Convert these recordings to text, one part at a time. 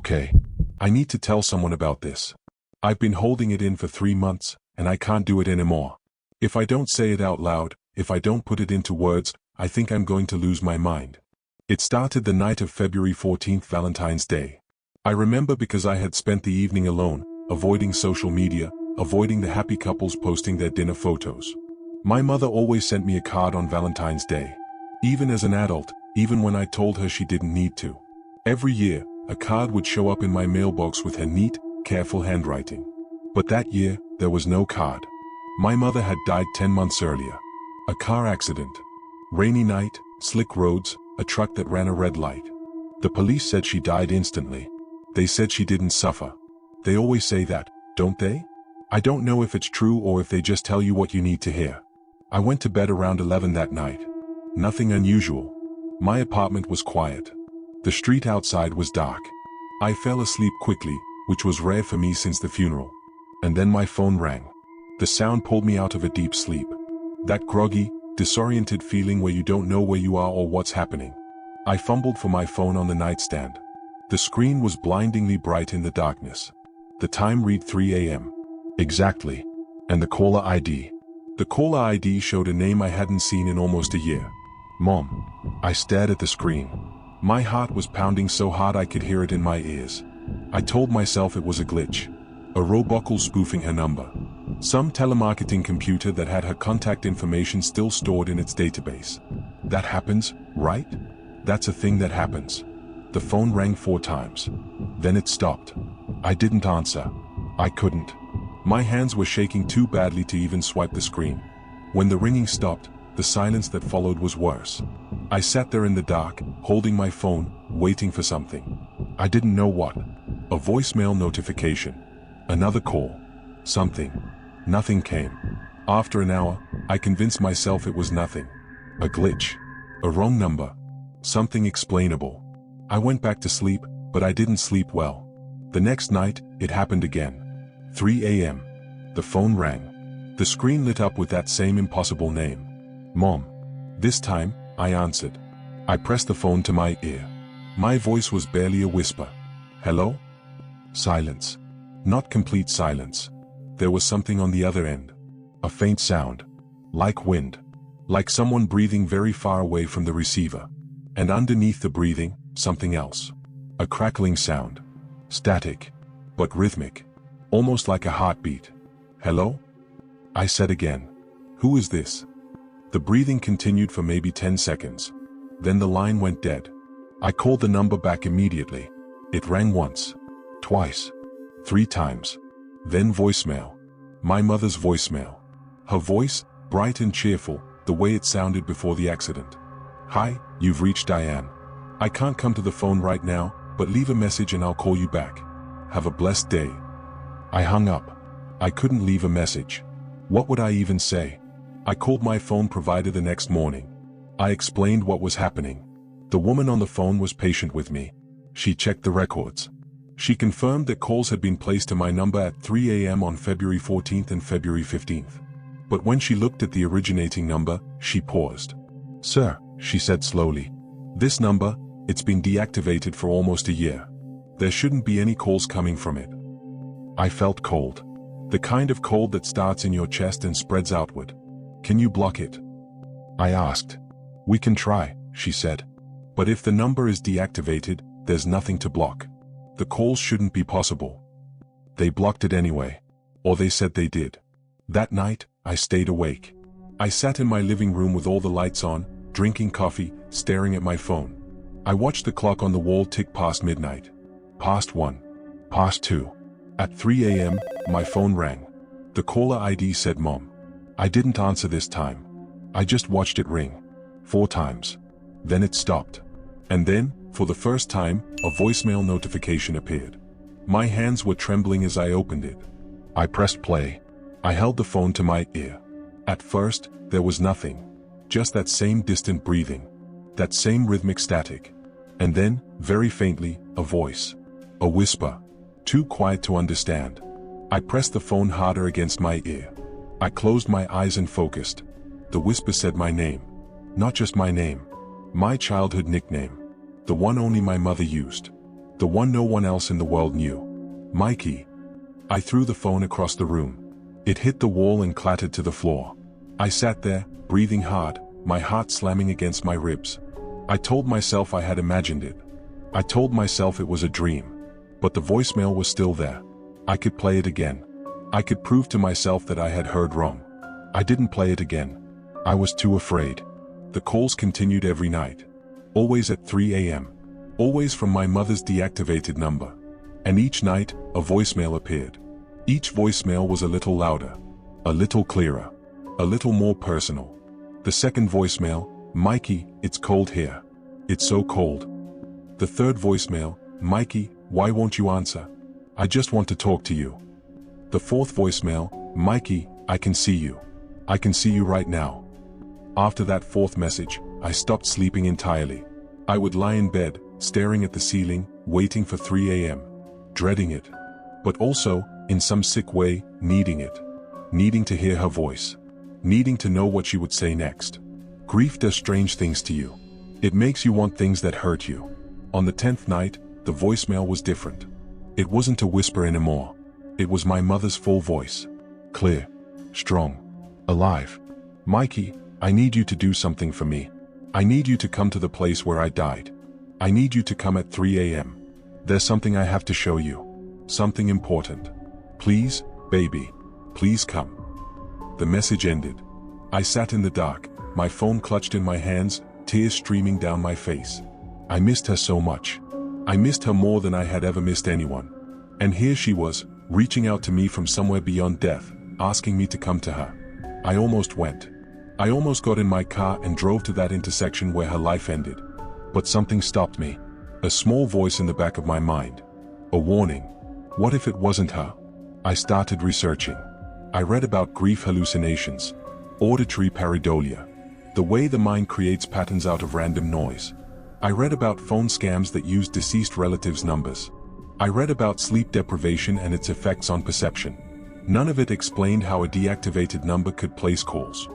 Okay. I need to tell someone about this. I've been holding it in for 3 months, and I can't do it anymore. If I don't say it out loud, if I don't put it into words, I think I'm going to lose my mind. It started the night of February 14th, Valentine's Day. I remember because I had spent the evening alone, avoiding social media, avoiding the happy couples posting their dinner photos. My mother always sent me a card on Valentine's Day. Even as an adult, even when I told her she didn't need to. Every year, a card would show up in my mailbox with her neat, careful handwriting. But that year, there was no card. My mother had died 10 months earlier. A car accident. Rainy night, slick roads, a truck that ran a red light. The police said she died instantly. They said she didn't suffer. They always say that, don't they? I don't know if it's true or if they just tell you what you need to hear. I went to bed around 11 that night. Nothing unusual. My apartment was quiet. The street outside was dark. I fell asleep quickly, which was rare for me since the funeral. And then my phone rang. The sound pulled me out of a deep sleep. That groggy, disoriented feeling where you don't know where you are or what's happening. I fumbled for my phone on the nightstand. The screen was blindingly bright in the darkness. The time read 3 a.m. Exactly. And the caller ID. The caller ID showed a name I hadn't seen in almost a year. Mom. I stared at the screen. My heart was pounding so hard I could hear it in my ears. I told myself it was a glitch. A robocall spoofing her number. Some telemarketing computer that had her contact information still stored in its database. That happens, right? That's a thing that happens. The phone rang 4 times. Then it stopped. I didn't answer. I couldn't. My hands were shaking too badly to even swipe the screen. When the ringing stopped, the silence that followed was worse. I sat there in the dark, holding my phone, waiting for something. I didn't know what. A voicemail notification. Another call. Something. Nothing came. After an hour, I convinced myself it was nothing. A glitch. A wrong number. Something explainable. I went back to sleep, but I didn't sleep well. The next night, it happened again. 3 a.m. The phone rang. The screen lit up with that same impossible name. Mom. This time, I answered. I pressed the phone to my ear. My voice was barely a whisper. Hello? Silence. Not complete silence. There was something on the other end. A faint sound. Like wind. Like someone breathing very far away from the receiver. And underneath the breathing, something else. A crackling sound. Static. But rhythmic. Almost like a heartbeat. Hello? I said again. Who is this? The breathing continued for maybe 10 seconds. Then the line went dead. I called the number back immediately. It rang once. Twice. 3 times. Then voicemail. My mother's voicemail. Her voice, bright and cheerful, the way it sounded before the accident. Hi, you've reached Diane. I can't come to the phone right now, but leave a message and I'll call you back. Have a blessed day. I hung up. I couldn't leave a message. What would I even say? I called my phone provider the next morning. I explained what was happening. The woman on the phone was patient with me. She checked the records. She confirmed that calls had been placed to my number at 3 a.m. on February 14th and February 15th. But when she looked at the originating number, she paused. Sir, she said slowly. This number, it's been deactivated for almost a year. There shouldn't be any calls coming from it. I felt cold. The kind of cold that starts in your chest and spreads outward. Can you block it? I asked. We can try, she said. But if the number is deactivated, there's nothing to block. The calls shouldn't be possible. They blocked it anyway. Or they said they did. That night, I stayed awake. I sat in my living room with all the lights on, drinking coffee, staring at my phone. I watched the clock on the wall tick past midnight. Past 1. Past 2. At 3 a.m., my phone rang. The caller ID said Mom. I didn't answer this time. I just watched it ring. 4 times. Then it stopped. And then, for the first time, a voicemail notification appeared. My hands were trembling as I opened it. I pressed play. I held the phone to my ear. At first, there was nothing. Just that same distant breathing. That same rhythmic static. And then, very faintly, a voice. A whisper. Too quiet to understand. I pressed the phone harder against my ear. I closed my eyes and focused. The whisper said my name. Not just my name. My childhood nickname. The one only my mother used. The one no one else in the world knew. Mikey. I threw the phone across the room. It hit the wall and clattered to the floor. I sat there, breathing hard, my heart slamming against my ribs. I told myself I had imagined it. I told myself it was a dream. But the voicemail was still there. I could play it again. I could prove to myself that I had heard wrong. I didn't play it again. I was too afraid. The calls continued every night. Always at 3 a.m. Always from my mother's deactivated number. And each night, a voicemail appeared. Each voicemail was a little louder, a little clearer, a little more personal. The second voicemail, Mikey, it's cold here. It's so cold. The third voicemail, Mikey, why won't you answer? I just want to talk to you. The fourth voicemail, Mikey, I can see you. I can see you right now. After that fourth message, I stopped sleeping entirely. I would lie in bed, staring at the ceiling, waiting for 3 a.m. Dreading it. But also, in some sick way, needing it. Needing to hear her voice. Needing to know what she would say next. Grief does strange things to you. It makes you want things that hurt you. On the 10th night, the voicemail was different. It wasn't a whisper anymore. It was my mother's full voice. Clear. Strong. Alive. Mikey, I need you to do something for me. I need you to come to the place where I died. I need you to come at 3 a.m. There's something I have to show you. Something important. Please, baby. Please come. The message ended. I sat in the dark, my phone clutched in my hands, tears streaming down my face. I missed her so much. I missed her more than I had ever missed anyone. And here she was, reaching out to me from somewhere beyond death, asking me to come to her. I almost went. I almost got in my car and drove to that intersection where her life ended. But something stopped me. A small voice in the back of my mind. A warning. What if it wasn't her? I started researching. I read about grief hallucinations, auditory pareidolia, the way the mind creates patterns out of random noise. I read about phone scams that use deceased relatives' numbers. I read about sleep deprivation and its effects on perception. None of it explained how a deactivated number could place calls.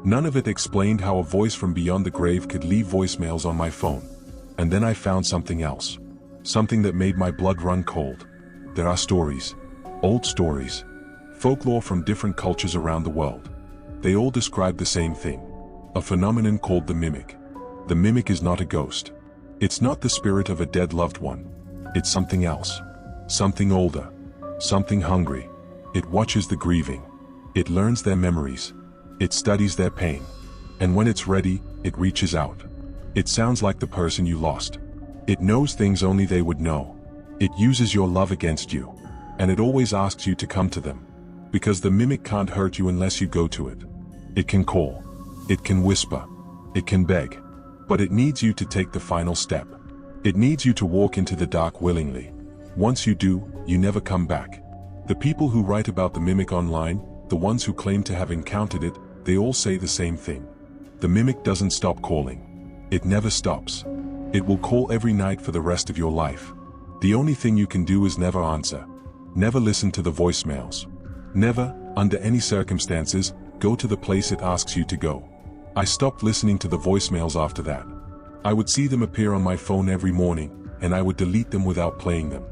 None of it explained how a voice from beyond the grave could leave voicemails on my phone. And then I found something else. Something that made my blood run cold. There are stories. Old stories. Folklore from different cultures around the world. They all describe the same thing. A phenomenon called the mimic. The mimic is not a ghost. It's not the spirit of a dead loved one. It's something else. Something older. Something hungry. It watches the grieving. It learns their memories. It studies their pain. And when it's ready, it reaches out. It sounds like the person you lost. It knows things only they would know. It uses your love against you. And it always asks you to come to them. Because the mimic can't hurt you unless you go to it. It can call. It can whisper. It can beg. But it needs you to take the final step. It needs you to walk into the dark willingly. Once you do, you never come back. The people who write about the mimic online, the ones who claim to have encountered it, they all say the same thing. The mimic doesn't stop calling. It never stops. It will call every night for the rest of your life. The only thing you can do is never answer. Never listen to the voicemails. Never, under any circumstances, go to the place it asks you to go. I stopped listening to the voicemails after that. I would see them appear on my phone every morning, and I would delete them without playing them.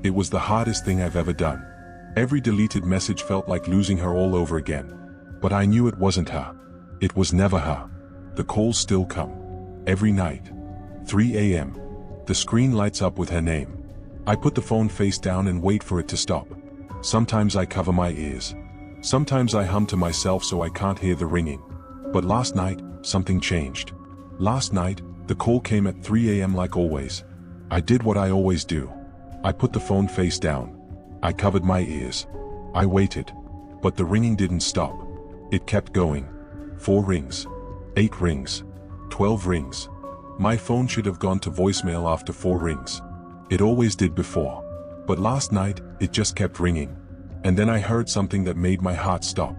It was the hardest thing I've ever done. Every deleted message felt like losing her all over again. But I knew it wasn't her. It was never her. The calls still come. Every night. 3 a.m. The screen lights up with her name. I put the phone face down and wait for it to stop. Sometimes I cover my ears. Sometimes I hum to myself so I can't hear the ringing. But last night, something changed. Last night, the call came at 3 a.m. like always. I did what I always do. I put the phone face down. I covered my ears. I waited. But the ringing didn't stop. It kept going. 4 rings. 8 rings. 12 rings. My phone should have gone to voicemail after 4 rings. It always did before. But last night, it just kept ringing. And then I heard something that made my heart stop.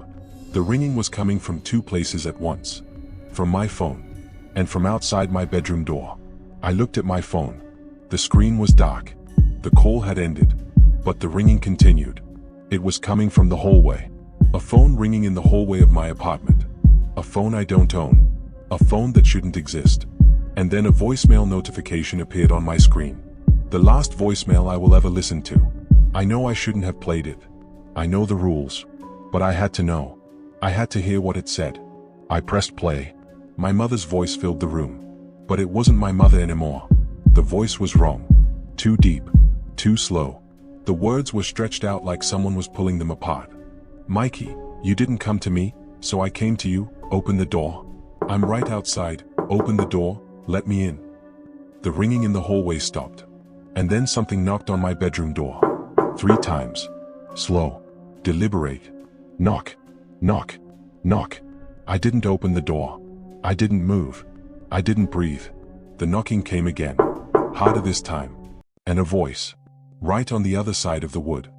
The ringing was coming from 2 places at once. From my phone. And from outside my bedroom door. I looked at my phone. The screen was dark. The call had ended. But the ringing continued. It was coming from the hallway. A phone ringing in the hallway of my apartment. A phone I don't own. A phone that shouldn't exist. And then a voicemail notification appeared on my screen. The last voicemail I will ever listen to. I know I shouldn't have played it. I know the rules. But I had to know. I had to hear what it said. I pressed play. My mother's voice filled the room. But it wasn't my mother anymore. The voice was wrong. Too deep. Too slow. The words were stretched out like someone was pulling them apart. Mikey, you didn't come to me, so I came to you. Open the door. I'm right outside. Open the door. Let me in. The ringing in the hallway stopped. And then something knocked on my bedroom door. 3 times. Slow. Deliberate. Knock. Knock. Knock. I didn't open the door. I didn't move. I didn't breathe. The knocking came again. Harder this time. And a voice. Right on the other side of the wood.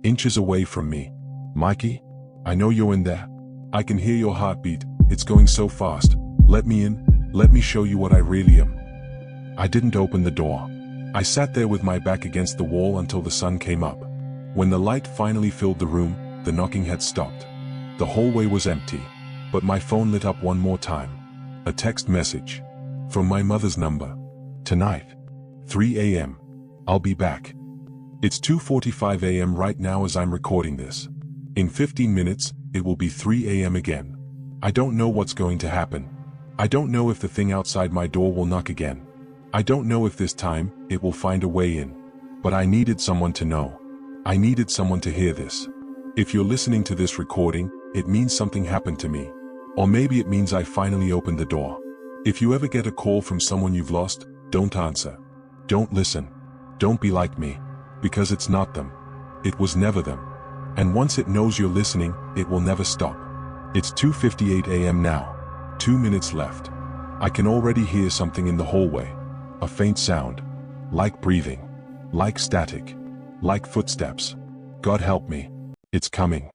Inches away from me. Mikey? I know you're in there. I can hear your heartbeat. It's going so fast. Let me in. Let me show you what I really am. I didn't open the door. I sat there with my back against the wall until the sun came up. When the light finally filled the room, the knocking had stopped. The hallway was empty. But my phone lit up one more time. A text message. From my mother's number. Tonight. 3 a.m. I'll be back. It's 2:45 a.m. right now as I'm recording this. In 15 minutes, it will be 3 a.m. again. I don't know what's going to happen. I don't know if the thing outside my door will knock again. I don't know if this time, it will find a way in. But I needed someone to know. I needed someone to hear this. If you're listening to this recording, it means something happened to me. Or maybe it means I finally opened the door. If you ever get a call from someone you've lost, don't answer. Don't listen. Don't be like me. Because it's not them. It was never them. And once it knows you're listening, it will never stop. It's 2:58 a.m. now. 2 minutes left. I can already hear something in the hallway. A faint sound. Like breathing. Like static. Like footsteps. God help me. It's coming.